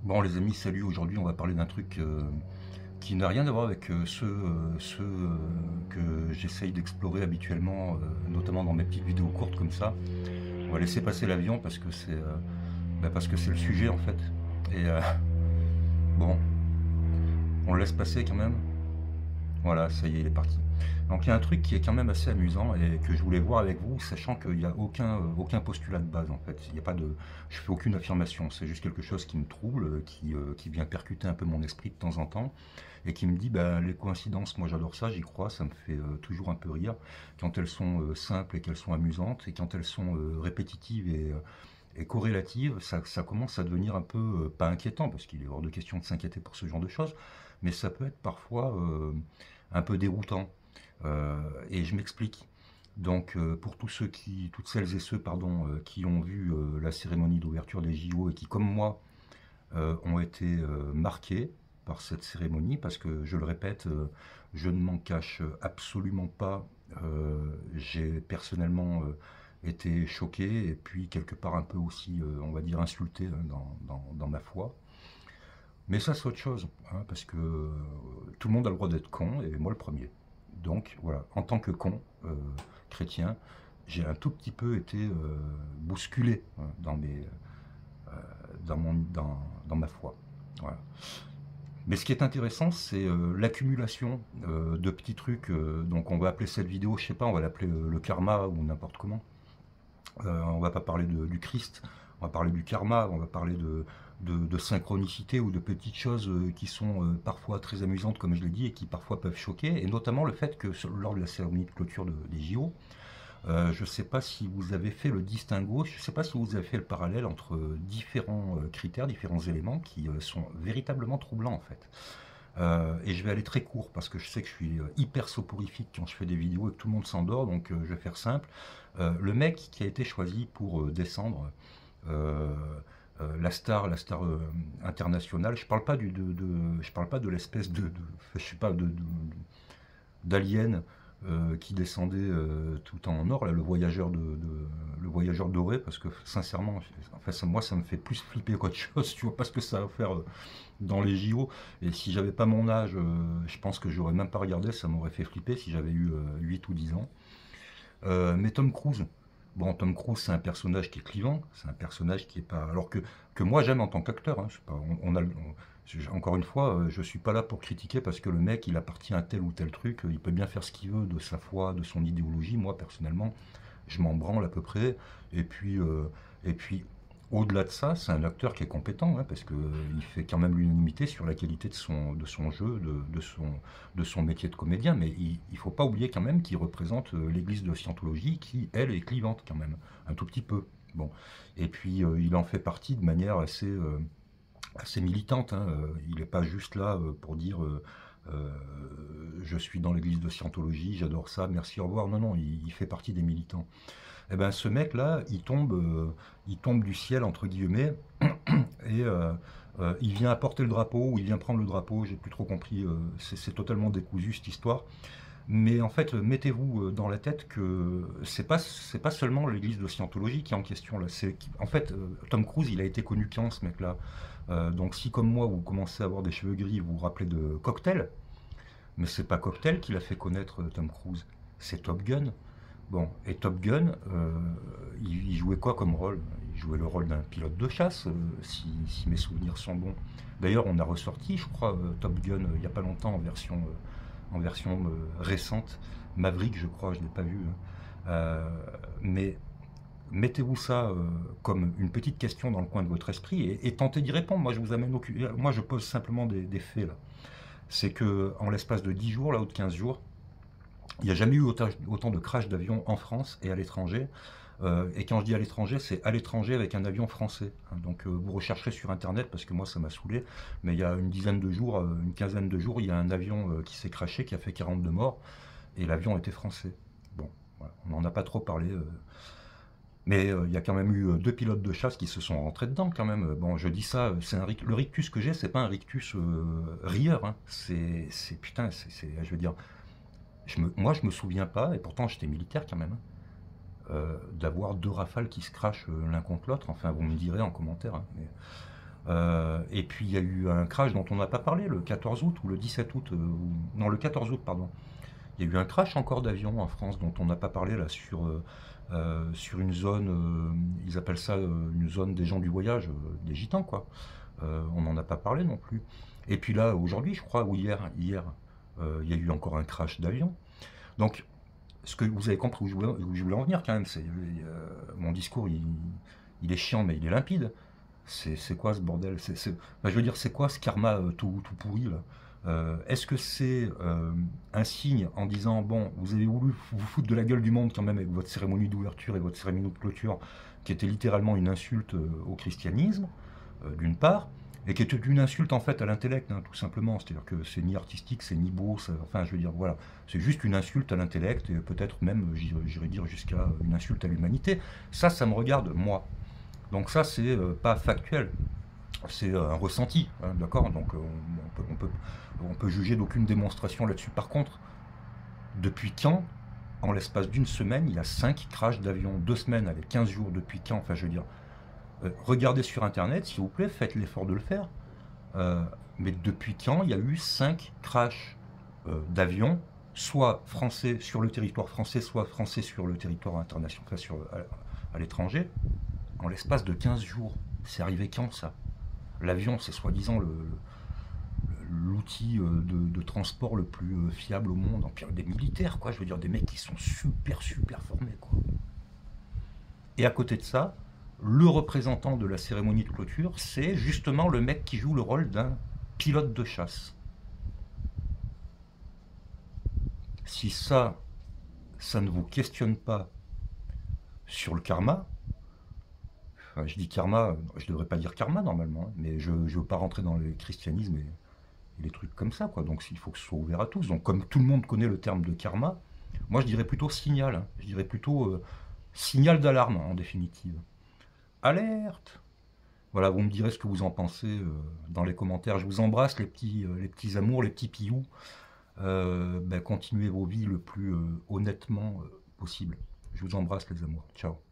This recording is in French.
Bon les amis, salut, aujourd'hui on va parler d'un truc qui n'a rien à voir avec ceux que j'essaye d'explorer habituellement, notamment dans mes petites vidéos courtes comme ça. On va laisser passer l'avion parce que c'est le sujet en fait. Et bon, on le laisse passer quand même. Voilà, ça y est, il est parti. Donc il y a un truc qui est quand même assez amusant et que je voulais voir avec vous, sachant qu'il n'y a aucun postulat de base en fait. Il y a pas de, je fais aucune affirmation, c'est juste quelque chose qui me trouble, qui vient percuter un peu mon esprit de temps en temps et qui me dit, bah, les coïncidences, moi j'adore ça, j'y crois, ça me fait toujours un peu rire quand elles sont simples et qu'elles sont amusantes et quand elles sont répétitives et corrélatives, ça commence à devenir un peu, pas inquiétant parce qu'il est hors de question de s'inquiéter pour ce genre de choses, mais ça peut être parfois un peu déroutant. Et je m'explique. Donc, pour toutes celles et ceux, pardon, qui ont vu la cérémonie d'ouverture des JO et qui, comme moi, ont été marqués par cette cérémonie, parce que, je le répète, je ne m'en cache absolument pas. J'ai personnellement été choqué et puis quelque part un peu aussi, on va dire, insulté dans ma foi. Mais ça, c'est autre chose, hein, parce que tout le monde a le droit d'être con, et moi le premier. Donc voilà, en tant que con chrétien, j'ai un tout petit peu été bousculé hein, dans ma foi. Voilà. Mais ce qui est intéressant, c'est l'accumulation de petits trucs. Donc on va appeler cette vidéo, je sais pas, on va l'appeler le karma ou n'importe comment. On va pas parler du Christ, on va parler du karma, on va parler de synchronicité ou de petites choses qui sont parfois très amusantes, comme je l'ai dit, et qui parfois peuvent choquer, et notamment le fait que lors de la cérémonie de clôture des JO, je ne sais pas si vous avez fait le distinguo, je ne sais pas si vous avez fait le parallèle entre différents critères, différents éléments qui sont véritablement troublants en fait. Et je vais aller très court parce que je sais que je suis hyper soporifique quand je fais des vidéos et que tout le monde s'endort, donc je vais faire simple. Le mec qui a été choisi pour descendre, euh, la star internationale, je parle pas je parle pas de l'espèce je sais pas, d'alien qui descendait tout en or, là, le voyageur doré, parce que sincèrement, enfin, moi ça me fait plus flipper qu'autre chose, tu vois pas ce que ça va faire dans les JO, et si j'avais pas mon âge, je pense que j'aurais même pas regardé, ça m'aurait fait flipper si j'avais eu 8 ou 10 ans. Mais Tom Cruise, bon, Tom Cruise, c'est un personnage qui est clivant, c'est un personnage qui est pas. Alors que moi, j'aime en tant qu'acteur. Hein, encore une fois, je suis pas là pour critiquer parce que le mec, il appartient à tel ou tel truc, il peut bien faire ce qu'il veut de sa foi, de son idéologie. Moi, personnellement, je m'en branle à peu près. Et puis, euh, et puis au-delà de ça, c'est un acteur qui est compétent, hein, parce qu'il fait quand même l'unanimité sur la qualité de son jeu, de son métier de comédien, mais il ne faut pas oublier quand même qu'il représente l'église de Scientologie qui, elle, est clivante quand même, un tout petit peu. Bon. Et puis, il en fait partie de manière assez militante, hein. Il n'est pas juste là pour dire euh, je suis dans l'église de Scientologie, j'adore ça, merci, au revoir. Non, non, il fait partie des militants. Eh ben, ce mec-là, il tombe du ciel, entre guillemets, et il vient apporter le drapeau, ou il vient prendre le drapeau, j'ai plus trop compris, c'est totalement décousu cette histoire. Mais en fait, mettez-vous dans la tête que c'est pas seulement l'église de Scientologie qui est en question là. En fait, Tom Cruise, il a été connu quand ce mec-là. Donc si comme moi, vous commencez à avoir des cheveux gris, vous vous rappelez de Cocktail, mais c'est pas Cocktail qui l'a fait connaître Tom Cruise, c'est Top Gun. Bon, et Top Gun, il jouait quoi comme rôle? Il jouait le rôle d'un pilote de chasse, si mes souvenirs sont bons. D'ailleurs, on a ressorti, je crois, Top Gun il n'y a pas longtemps en version récente. Maverick, je crois, je ne l'ai pas vu, hein. Mais mettez-vous ça comme une petite question dans le coin de votre esprit et tentez d'y répondre. Moi, je vous amène moi, je pose simplement des faits là. C'est que en l'espace de 10 jours, là, ou de 15 jours, il n'y a jamais eu autant de crash d'avions en France et à l'étranger. Et quand je dis à l'étranger, c'est à l'étranger avec un avion français, hein. Donc vous rechercherez sur internet parce que moi ça m'a saoulé. Mais il y a une dizaine de jours, une quinzaine de jours, il y a un avion qui s'est crashé, qui a fait 42 morts. Et l'avion était français. Bon, voilà, on n'en a pas trop parlé. Mais il y a quand même eu deux pilotes de chasse qui se sont rentrés dedans quand même. Bon, je dis ça, le rictus que j'ai, c'est pas un rictus rieur, hein. Putain, je veux dire, moi, je me souviens pas, et pourtant j'étais militaire quand même, hein, d'avoir deux rafales qui se crachent l'un contre l'autre. Enfin, vous me direz en commentaire, hein, mais Et puis il y a eu un crash dont on n'a pas parlé le 14 août ou le 17 août, non le 14 août pardon. Il y a eu un crash encore d'avion en France dont on n'a pas parlé là sur une zone, ils appellent ça une zone des gens du voyage, des gitans quoi. On n'en a pas parlé non plus. Et puis là aujourd'hui je crois, ou hier, il y a eu encore un crash d'avion. Donc ce que vous avez compris où je voulais en venir quand même, c'est mon discours il est chiant mais il est limpide. C'est quoi ce bordel? Enfin, je veux dire, c'est quoi ce karma tout pourri là? Est-ce que c'est un signe en disant, bon, vous avez voulu vous foutre de la gueule du monde quand même avec votre cérémonie d'ouverture et votre cérémonie de clôture, qui était littéralement une insulte au christianisme, d'une part, et qui était une insulte en fait à l'intellect, hein, tout simplement. C'est-à-dire que c'est ni artistique, c'est ni beau, enfin je veux dire, voilà, c'est juste une insulte à l'intellect, et peut-être même, j'irais dire jusqu'à une insulte à l'humanité. Ça me regarde, moi. Donc ça, c'est pas factuel, c'est un ressenti, hein, d'accord. Donc on peut juger d'aucune démonstration là-dessus. Par contre, depuis quand, en l'espace d'une semaine, il y a 5 crashs d'avion, 2 semaines, allez, 15 jours, depuis quand? Enfin, je veux dire, regardez sur Internet, s'il vous plaît, faites l'effort de le faire. Mais depuis quand il y a eu 5 crashs d'avions, soit français sur le territoire français, soit français sur le territoire international, enfin à l'étranger, en l'espace de 15 jours? C'est arrivé quand ça? L'avion, c'est soi-disant l'outil de transport le plus fiable au monde. En pire, des militaires, quoi. Je veux dire, des mecs qui sont super formés, quoi. Et à côté de ça, le représentant de la cérémonie de clôture, c'est justement le mec qui joue le rôle d'un pilote de chasse. Si ça ne vous questionne pas sur le karma, enfin, je dis karma, je ne devrais pas dire karma normalement, hein, mais je ne veux pas rentrer dans le christianisme et les trucs comme ça, quoi. Donc il faut que ce soit ouvert à tous. Donc comme tout le monde connaît le terme de karma, moi je dirais plutôt signal, hein. Je dirais plutôt signal d'alarme en définitive. Alerte! Voilà, vous me direz ce que vous en pensez dans les commentaires. Je vous embrasse les petits amours, les petits pious. Continuez vos vies le plus honnêtement possible. Je vous embrasse les amours. Ciao.